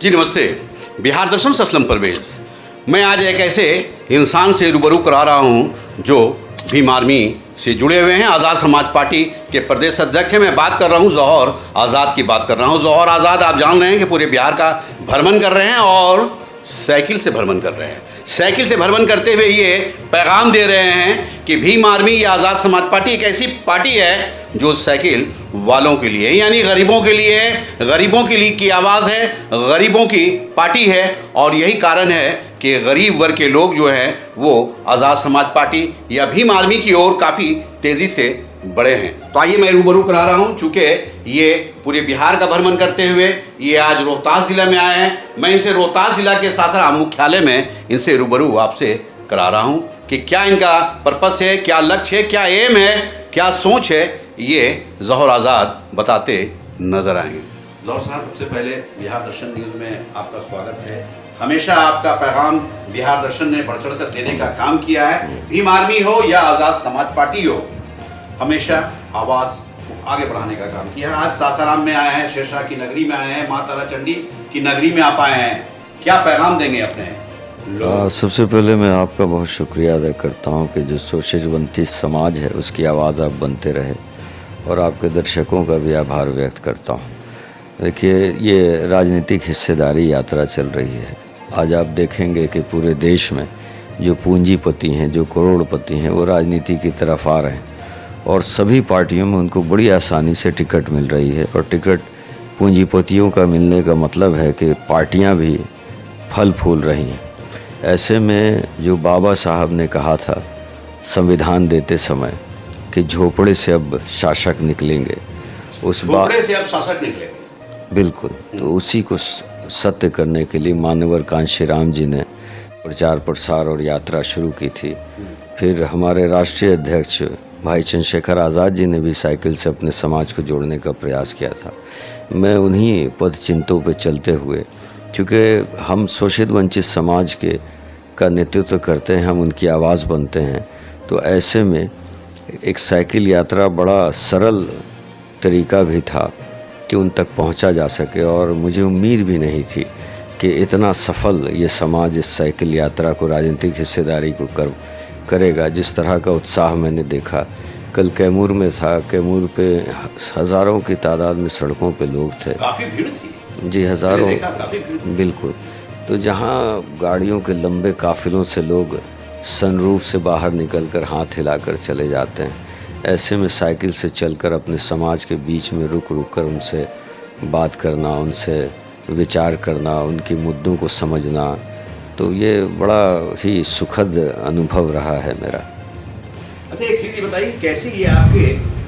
जी नमस्ते। बिहार दर्शन से असलम परवेज। मैं आज एक ऐसे इंसान से रूबरू करा रहा हूँ जो भीम आर्मी से जुड़े हुए हैं। आज़ाद समाज पार्टी के प्रदेश अध्यक्ष हैं। मैं बात कर रहा हूँ जौहर आज़ाद की बात कर रहा हूँ। जौहर आज़ाद आप जान रहे हैं कि पूरे बिहार का भ्रमण कर रहे हैं और साइकिल से भ्रमण कर रहे हैं। साइकिल से भ्रमण करते हुए ये पैगाम दे रहे हैं कि भीम आर्मी या आज़ाद समाज पार्टी एक ऐसी पार्टी है जो साइकिल वालों के लिए यानी गरीबों के लिए है, गरीबों के लिए की आवाज़ है, गरीबों की पार्टी है। और यही कारण है कि गरीब वर्ग के लोग जो हैं वो आज़ाद समाज पार्टी या भीम आर्मी की ओर काफ़ी तेज़ी से बढ़े हैं। तो आइए मैं रूबरू करा रहा हूँ, चूँकि ये पूरे बिहार का भ्रमण करते हुए ये आज रोहतास ज़िला में आए हैं। मैं इनसे रोहतास ज़िला के सासाराम मुख्यालय में इनसे रूबरू आपसे करा रहा हूँ कि क्या इनका पर्पस है, क्या लक्ष्य है, क्या एम है, क्या सोच है, ये जौहर आज़ाद बताते नजर आएंगे। जौहर साहब, सबसे पहले बिहार दर्शन न्यूज़ में आपका स्वागत है। हमेशा आपका पैगाम बिहार दर्शन ने बढ़ चढ़ कर देने का काम किया है। भीम आर्मी हो या आज़ाद समाज पार्टी हो, हमेशा आवाज़ को आगे बढ़ाने का काम किया है। आज सासाराम में आए हैं, शेरशाह की नगरी में आए हैं, माँ तारा चंडी की नगरी में आप आए हैं। क्या पैगाम देंगे अपने लोगों? सबसे पहले मैं आपका बहुत शुक्रिया अदा करता हूँ कि जो शोषित वंचित समाज है उसकी आवाज़ आप बनते रहे, और आपके दर्शकों का भी आभार व्यक्त करता हूँ। देखिए, ये राजनीतिक हिस्सेदारी यात्रा चल रही है। आज आप देखेंगे कि पूरे देश में जो पूंजीपति हैं, जो करोड़पति हैं, वो राजनीति की तरफ आ रहे हैं और सभी पार्टियों में उनको बड़ी आसानी से टिकट मिल रही है। और टिकट पूंजीपतियों का मिलने का मतलब है कि पार्टियां भी फल फूल रही हैं। ऐसे में जो बाबा साहब ने कहा था संविधान देते समय कि झोपड़े से अब शासक निकलेंगे, उस झोपड़े से अब शासक निकलेंगे, बिल्कुल, तो उसी को सत्य करने के लिए मान्यवर कांशी राम जी ने प्रचार प्रसार और यात्रा शुरू की थी। फिर हमारे राष्ट्रीय अध्यक्ष भाई चंद्रशेखर आज़ाद जी ने भी साइकिल से अपने समाज को जोड़ने का प्रयास किया था। मैं उन्हीं पदचिन्हों पर चलते हुए, क्योंकि हम शोषित वंचित समाज का नेतृत्व करते हैं, हम उनकी आवाज़ बनते हैं, तो ऐसे में एक साइकिल यात्रा बड़ा सरल तरीका भी था कि उन तक पहुंचा जा सके। और मुझे उम्मीद भी नहीं थी कि इतना सफल ये समाज इस साइकिल यात्रा को, राजनीतिक हिस्सेदारी को करेगा। जिस तरह का उत्साह मैंने देखा, कल कैमूर में था, कैमूर पे हज़ारों की तादाद में सड़कों पे लोग थे, काफ़ी भीड़ थी जी, हज़ारों, काफ़ी भीड़ थी। बिल्कुल। तो जहाँ गाड़ियों के लंबे काफिलों से लोग सनरूफ से बाहर निकलकर हाथ हिलाकर चले जाते हैं, ऐसे में साइकिल से चलकर अपने समाज के बीच में रुक कर उनसे बात करना, उनसे विचार करना, उनके मुद्दों को समझना, तो ये बड़ा ही सुखद अनुभव रहा है मेरा। अच्छा, एक चीज़ बताइए, कैसे ये आपके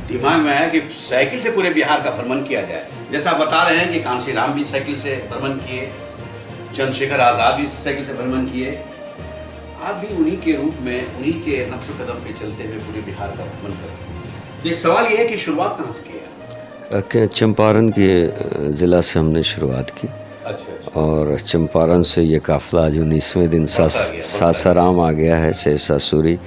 दिमाग में आया कि साइकिल से पूरे बिहार का भ्रमण किया जाए? जैसा आप बता रहे हैं कि कांशी राम भी साइकिल से भ्रमण किए, चंद्रशेखर आज़ाद भी साइकिल से भ्रमण किए, आप भी उन्हीं के रूप में, उन्हीं के नक्श कदम पे चलते हुए पूरे बिहार का भ्रमण करते हैं। तो एक सवाल ये है कि शुरुआत कहाँ से किया? चंपारण के ज़िला से हमने शुरुआत की। अच्छा। और चंपारण से ये काफ़िला आज 19वें दिन सासाराम आ गया है। शेरशाह सूरी,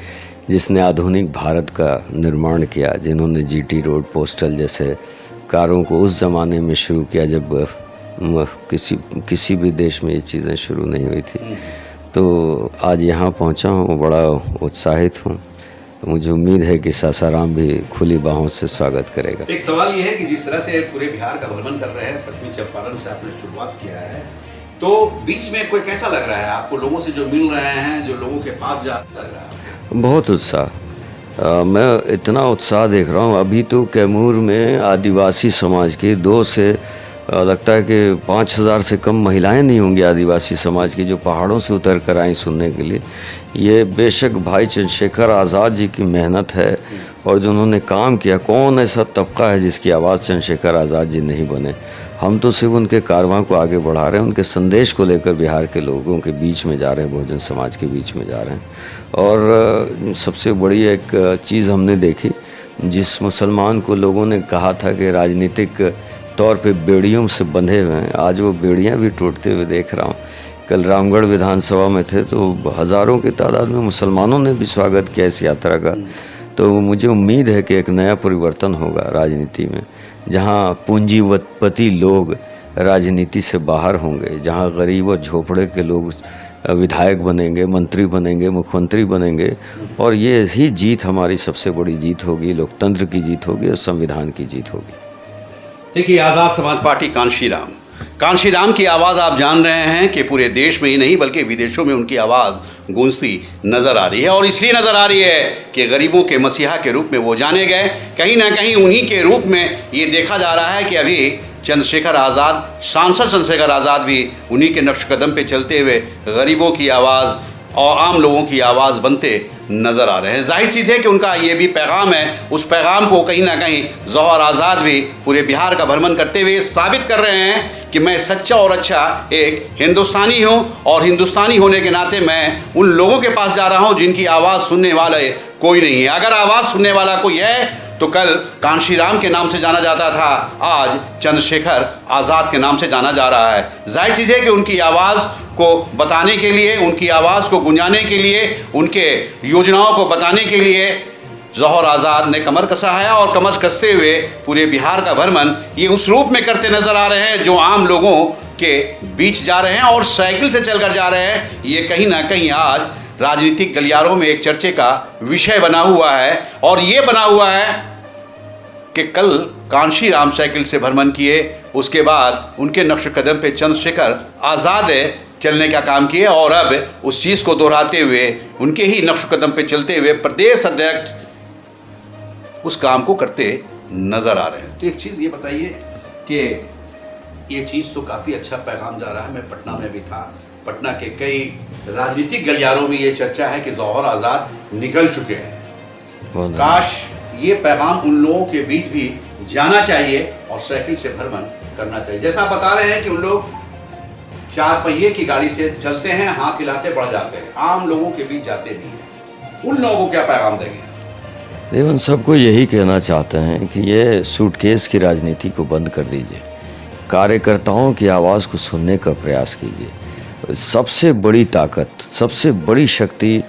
जिसने आधुनिक भारत का निर्माण किया, जिन्होंने जीटी रोड, पोस्टल जैसे कारों को उस ज़माने में शुरू किया जब किसी भी देश में ये चीज़ें शुरू नहीं हुई थी। तो आज यहाँ पहुँचा हूँ, बड़ा उत्साहित हूँ। मुझे उम्मीद है कि सासाराम भी खुली बाहों से स्वागत करेगा। एक सवाल ये है कि जिस तरह से पूरे बिहार का भ्रमण कर रहे हैं, पश्चिमी चंपारण से आपने शुरुआत किया है, तो बीच में कोई कैसा लग रहा है आपको? लोगों से जो मिल रहे हैं, जो लोगों के पास जा लग रहा है? बहुत उत्साह, मैं इतना उत्साह देख रहा हूँ। अभी तो कैमूर में आदिवासी समाज की 2 से लगता है कि 5000 से कम महिलाएं नहीं होंगी आदिवासी समाज की, जो पहाड़ों से उतर कर आई सुनने के लिए। ये बेशक भाई चंद्रशेखर आज़ाद जी की मेहनत है और जो उन्होंने काम किया। कौन ऐसा तबका है जिसकी आवाज़ चंद्रशेखर आज़ाद जी नहीं बने? हम तो सिर्फ उनके कारवां को आगे बढ़ा रहे हैं, उनके संदेश को लेकर बिहार के लोगों के बीच में जा रहे हैं, बहुजन समाज के बीच में जा रहे हैं। और सबसे बड़ी एक चीज़ हमने देखी, जिस मुसलमान को लोगों ने कहा था कि राजनीतिक तौर पे बेड़ियों से बंधे हुए हैं, आज वो बेड़ियां भी टूटते हुए देख रहा हूँ। कल रामगढ़ विधानसभा में थे तो हज़ारों की तादाद में मुसलमानों ने भी स्वागत किया इस यात्रा का। तो मुझे उम्मीद है कि एक नया परिवर्तन होगा राजनीति में, जहाँ पूंजीपति लोग राजनीति से बाहर होंगे, जहाँ गरीब और झोपड़े के लोग विधायक बनेंगे, मंत्री बनेंगे, मुख्यमंत्री बनेंगे, और ये ही जीत हमारी सबसे बड़ी जीत होगी, लोकतंत्र की जीत होगी और संविधान की जीत होगी। देखिए, आज़ाद समाज पार्टी कांशीराम की आवाज़ आप जान रहे हैं कि पूरे देश में ही नहीं बल्कि विदेशों में उनकी आवाज़ गूंजती नज़र आ रही है, और इसलिए नज़र आ रही है कि गरीबों के मसीहा के रूप में वो जाने गए। कहीं ना कहीं उन्हीं के रूप में ये देखा जा रहा है कि अभी चंद्रशेखर आज़ाद, सांसद चंद्रशेखर आज़ाद भी उन्हीं के नक्श कदम पे चलते हुए गरीबों की आवाज़ और आम लोगों की आवाज़ बनते नज़र आ रहे हैं। जाहिर चीज़ है कि उनका ये भी पैगाम है, उस पैगाम को कहीं ना कहीं जौहर आज़ाद भी पूरे बिहार का भ्रमण करते हुए साबित कर रहे हैं कि मैं सच्चा और अच्छा एक हिंदुस्तानी हूँ, और हिंदुस्तानी होने के नाते मैं उन लोगों के पास जा रहा हूँ जिनकी आवाज़ सुनने वाले कोई नहीं है। अगर आवाज़ सुनने वाला कोई है तो कल कांशीराम के नाम से जाना जाता था, आज चंद्रशेखर आज़ाद के नाम से जाना जा रहा है। जाहिर चीज़ है कि उनकी आवाज़ को बताने के लिए, उनकी आवाज़ को गुंजाने के लिए, उनके योजनाओं को बताने के लिए जौहर आज़ाद ने कमर कसा है, और कमर कसते हुए पूरे बिहार का भ्रमण ये उस रूप में करते नज़र आ रहे हैं जो आम लोगों के बीच जा रहे हैं और साइकिल से चलकर जा रहे हैं। ये कहीं ना कहीं आज राजनीतिक गलियारों में एक चर्चे का विषय बना हुआ है, और ये बना हुआ है कि कल कांशीराम साइकिल से भ्रमण किए, उसके बाद उनके नक्श कदम पे चंद्रशेखर आज़ाद चलने का काम किए, और अब उस चीज़ को दोहराते हुए उनके ही नक्श कदम पे चलते हुए प्रदेश अध्यक्ष उस काम को करते नज़र आ रहे हैं। तो एक चीज़ ये बताइए कि ये चीज़ तो काफ़ी अच्छा पैगाम जा रहा है। मैं पटना में भी था, पटना के कई राजनीतिक गलियारों में ये चर्चा है कि जौहर आज़ाद निकल चुके हैं। काश ये पैगाम उन लोगों के बीच भी जाना चाहिए और साइकिल से भ्रमण करना चाहिए। जैसा आप बता रहे हैं कि उन लोग 4 पहिए की गाड़ी से चलते हैं, हाथ हिलाते बढ़ जाते हैं, आम लोगों के बीच जाते नहीं हैं। उन लोगों को क्या पैगाम देंगे? नहीं, उन सबको यही कहना चाहते हैं कि ये सूटकेस की राजनीति को बंद कर दीजिए, कार्यकर्ताओं की आवाज़ को सुनने का प्रयास कीजिए। सबसे बड़ी ताकत, सबसे बड़ी शक्ति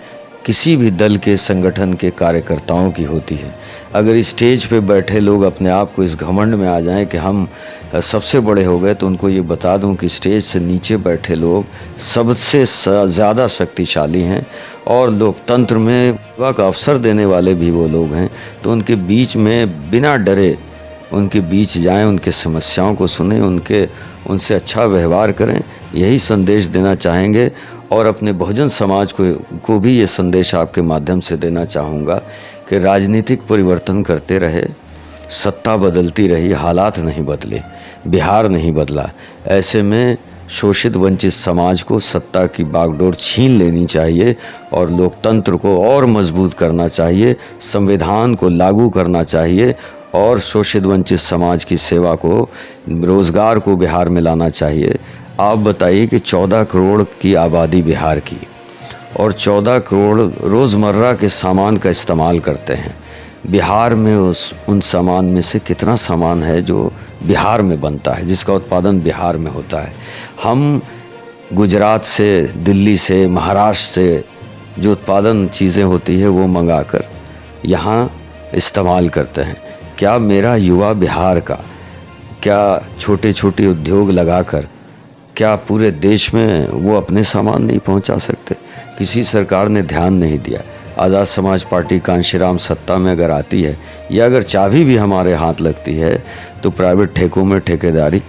किसी भी दल के, संगठन के कार्यकर्ताओं की होती है। अगर इस स्टेज पे बैठे लोग अपने आप को इस घमंड में आ जाएं कि हम सबसे बड़े हो गए, तो उनको ये बता दूं कि स्टेज से नीचे बैठे लोग सबसे ज़्यादा शक्तिशाली हैं, और लोकतंत्र में का अवसर देने वाले भी वो लोग हैं। तो उनके बीच में बिना डरे उनके बीच जाएं, उनके समस्याओं को सुनें, उनसे अच्छा व्यवहार करें, यही संदेश देना चाहेंगे। और अपने बहुजन समाज को भी ये संदेश आपके माध्यम से देना चाहूँगा कि राजनीतिक परिवर्तन करते रहे, सत्ता बदलती रही, हालात नहीं बदले, बिहार नहीं बदला। ऐसे में शोषित वंचित समाज को सत्ता की बागडोर छीन लेनी चाहिए, और लोकतंत्र को और मजबूत करना चाहिए, संविधान को लागू करना चाहिए, और शोषित वंचित समाज की सेवा को, रोज़गार को बिहार में लाना चाहिए। आप बताइए कि 14 करोड़ की आबादी बिहार की, और 14 करोड़ रोज़मर्रा के सामान का इस्तेमाल करते हैं। बिहार में उन सामान में से कितना सामान है जो बिहार में बनता है, जिसका उत्पादन बिहार में होता है। हम गुजरात से, दिल्ली से, महाराष्ट्र से जो उत्पादन चीज़ें होती है वो मंगाकर यहाँ इस्तेमाल करते हैं। क्या मेरा युवा बिहार का, क्या छोटे छोटे उद्योग लगाकर क्या पूरे देश में वो अपने सामान नहीं पहुंचा सकते? किसी सरकार ने ध्यान नहीं दिया। आज़ाद समाज पार्टी कांशीराम सत्ता में अगर आती है, या अगर चाबी भी हमारे हाथ लगती है, तो प्राइवेट ठेकों में ठेकेदारी,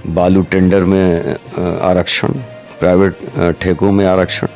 बालू टेंडर में आरक्षण, प्राइवेट ठेकों में आरक्षण,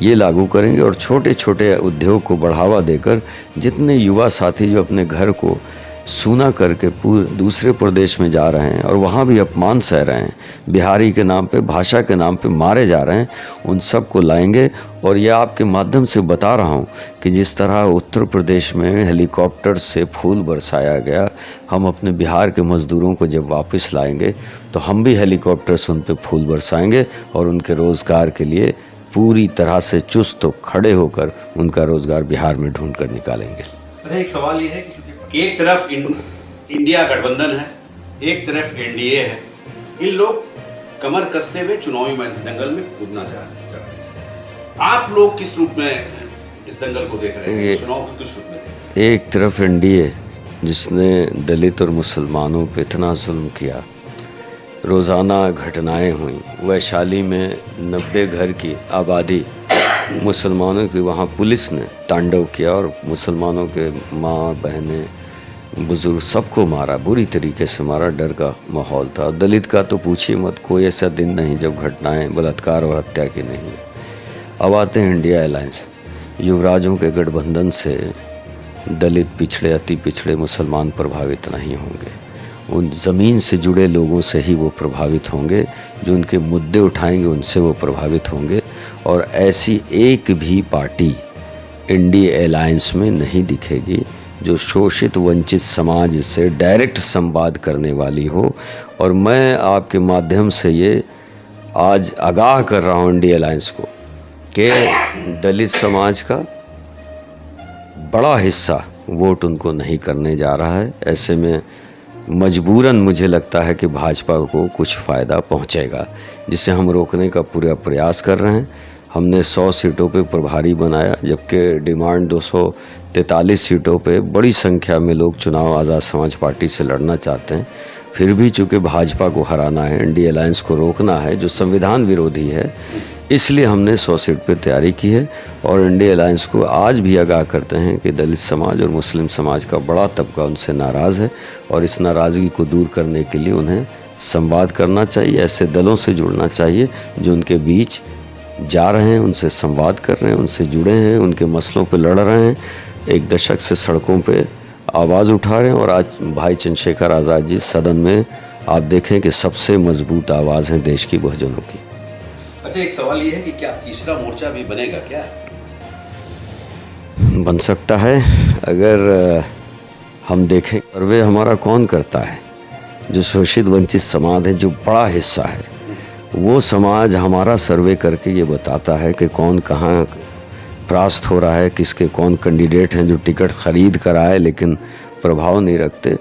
ये लागू करेंगे, और छोटे छोटे उद्योग को बढ़ावा देकर जितने युवा साथी जो अपने घर को सूना करके दूसरे प्रदेश में जा रहे हैं और वहाँ भी अपमान सह रहे हैं, बिहारी के नाम पे, भाषा के नाम पे मारे जा रहे हैं, उन सब को लाएंगे। और ये आपके माध्यम से बता रहा हूँ कि जिस तरह उत्तर प्रदेश में हेलीकॉप्टर से फूल बरसाया गया, हम अपने बिहार के मज़दूरों को जब वापस लाएंगे तो हम भी हेलीकॉप्टर से उन पर फूल बरसाएंगे, और उनके रोज़गार के लिए पूरी तरह से चुस्त खड़े होकर उनका रोज़गार बिहार में ढूंढ कर निकालेंगे। अच्छा, एक सवाल ये है कि एक तरफ इंडिया गठबंधन है, एक तरफ एनडीए है, इन लोग कमर कसते हुए चुनावी दंगल में कूदना चाह रहे हैं। आप लोग किस रूप में इस दंगल को देख रहे हैं? चुनाव को किस रूप में देख रहे हैं? एक तरफ एनडीए जिसने दलित और मुसलमानों पे इतना जुल्म किया, रोज़ाना घटनाएं हुई। वैशाली में 90 घर की आबादी मुसलमानों की, वहाँ पुलिस ने तांडव किया और मुसलमानों के माँ बहनें बुज़ुर्ग सबको मारा, बुरी तरीके से मारा। डर का माहौल था। दलित का तो पूछिए मत, कोई ऐसा दिन नहीं जब घटनाएं बलात्कार और हत्या की नहीं है। अब आते हैं इंडिया अलायंस। युवराजों के गठबंधन से दलित, पिछड़े, अति पिछड़े मुसलमान प्रभावित नहीं होंगे। उन ज़मीन से जुड़े लोगों से ही वो प्रभावित होंगे, जो उनके मुद्दे उठाएंगे उनसे वो प्रभावित होंगे। और ऐसी एक भी पार्टी इंडिया अलायंस में नहीं दिखेगी जो शोषित वंचित समाज से डायरेक्ट संवाद करने वाली हो। और मैं आपके माध्यम से ये आज आगाह कर रहा हूँ इंडिया अलायंस को कि दलित समाज का बड़ा हिस्सा वोट उनको नहीं करने जा रहा है। ऐसे में मजबूरन मुझे लगता है कि भाजपा को कुछ फ़ायदा पहुंचेगा, जिसे हम रोकने का पूरा प्रयास कर रहे हैं। हमने 100 सीटों पे प्रभारी बनाया, जबकि डिमांड 243 सीटों पे बड़ी संख्या में लोग चुनाव आज़ाद समाज पार्टी से लड़ना चाहते हैं। फिर भी चूँकि भाजपा को हराना है, इंडिया अलायंस को रोकना है जो संविधान विरोधी है, इसलिए हमने 100 सीट पे तैयारी की है। और इंडिया अलायंस को आज भी आगाह करते हैं कि दलित समाज और मुस्लिम समाज का बड़ा तबका उनसे नाराज़ है और इस नाराज़गी को दूर करने के लिए उन्हें संवाद करना चाहिए। ऐसे दलों से जुड़ना चाहिए जो उनके बीच जा रहे हैं, उनसे संवाद कर रहे हैं, उनसे जुड़े हैं, उनके मसलों पर लड़ रहे हैं, एक दशक से सड़कों पर आवाज़ उठा रहे हैं। और आज भाई चंद्रशेखर आज़ाद जी सदन में आप देखें कि सबसे मजबूत आवाज़ हैं देश की बहुजनों की। अच्छा, एक सवाल ये है कि क्या तीसरा मोर्चा भी बनेगा क्या? बन सकता है। अगर हम देखें सर्वे हमारा कौन करता है, जो शोषित वंचित समाज है, जो बड़ा हिस्सा है, वो समाज हमारा सर्वे करके ये बताता है कि कौन कहाँ परास्त हो रहा है, किसके कौन कैंडिडेट हैं जो टिकट खरीद कर आए लेकिन प्रभाव नहीं रखते।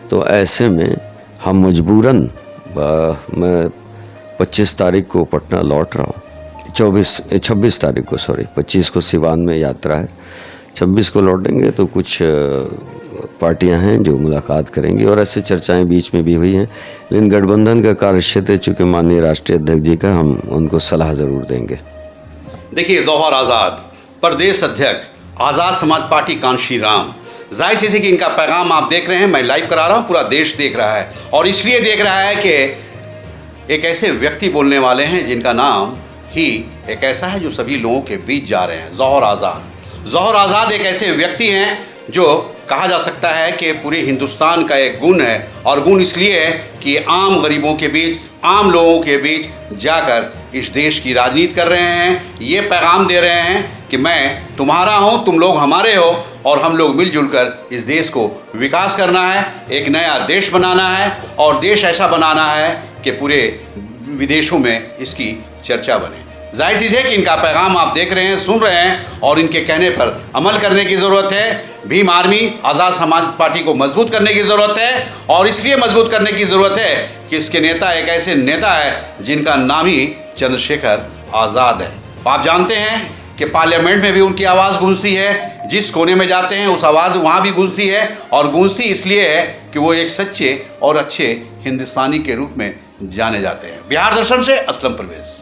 तो ऐसे में हम मजबूरन, मैं 25 तारीख को पटना लौट रहा हूँ, 26 तारीख को 25 को सिवान में यात्रा है, 26 को लौटेंगे। तो कुछ पार्टियां हैं जो मुलाकात करेंगी और ऐसे चर्चाएं बीच में भी हुई हैं। लेकिन गठबंधन का कार्यक्षेत्र चूँकि माननीय राष्ट्रीय अध्यक्ष जी का, हम उनको सलाह ज़रूर देंगे। देखिए, जौहर आज़ाद प्रदेश अध्यक्ष आज़ाद समाज पार्टी कांशी राम, जाहिर सी कि इनका पैगाम आप देख रहे हैं, मैं लाइव करा रहा हूँ, पूरा देश देख रहा है। और इसलिए देख रहा है कि एक ऐसे व्यक्ति बोलने वाले हैं जिनका नाम ही एक ऐसा है जो सभी लोगों के बीच जा रहे हैं, जौहर आज़ाद। जौहर आज़ाद एक ऐसे व्यक्ति हैं जो कहा जा सकता है कि पूरे हिंदुस्तान का एक गुण है। और गुण इसलिए है कि आम गरीबों के बीच, आम लोगों के बीच जाकर इस देश की राजनीति कर रहे हैं। ये पैगाम दे रहे हैं कि मैं तुम्हारा हूँ, तुम लोग हमारे हो, और हम लोग मिलजुल कर इस देश को विकास करना है, एक नया देश बनाना है। और देश ऐसा बनाना है कि पूरे विदेशों में इसकी चर्चा बने। जाहिर चीज़ है कि इनका पैगाम आप देख रहे हैं, सुन रहे हैं, और इनके कहने पर अमल करने की ज़रूरत है। भीम आर्मी आज़ाद समाज पार्टी को मजबूत करने की ज़रूरत है। और इसलिए मजबूत करने की ज़रूरत है कि इसके नेता एक ऐसे नेता है जिनका नाम ही चंद्रशेखर आज़ाद है। आप जानते हैं कि पार्लियामेंट में भी उनकी आवाज़ गूंजती है, जिस कोने में जाते हैं उस आवाज़ वहाँ भी गूंजती है। और गूंजती इसलिए है कि वो एक सच्चे और अच्छे हिंदुस्तानी के रूप में जाने जाते हैं। बिहार दर्शन से असलम परवेज़।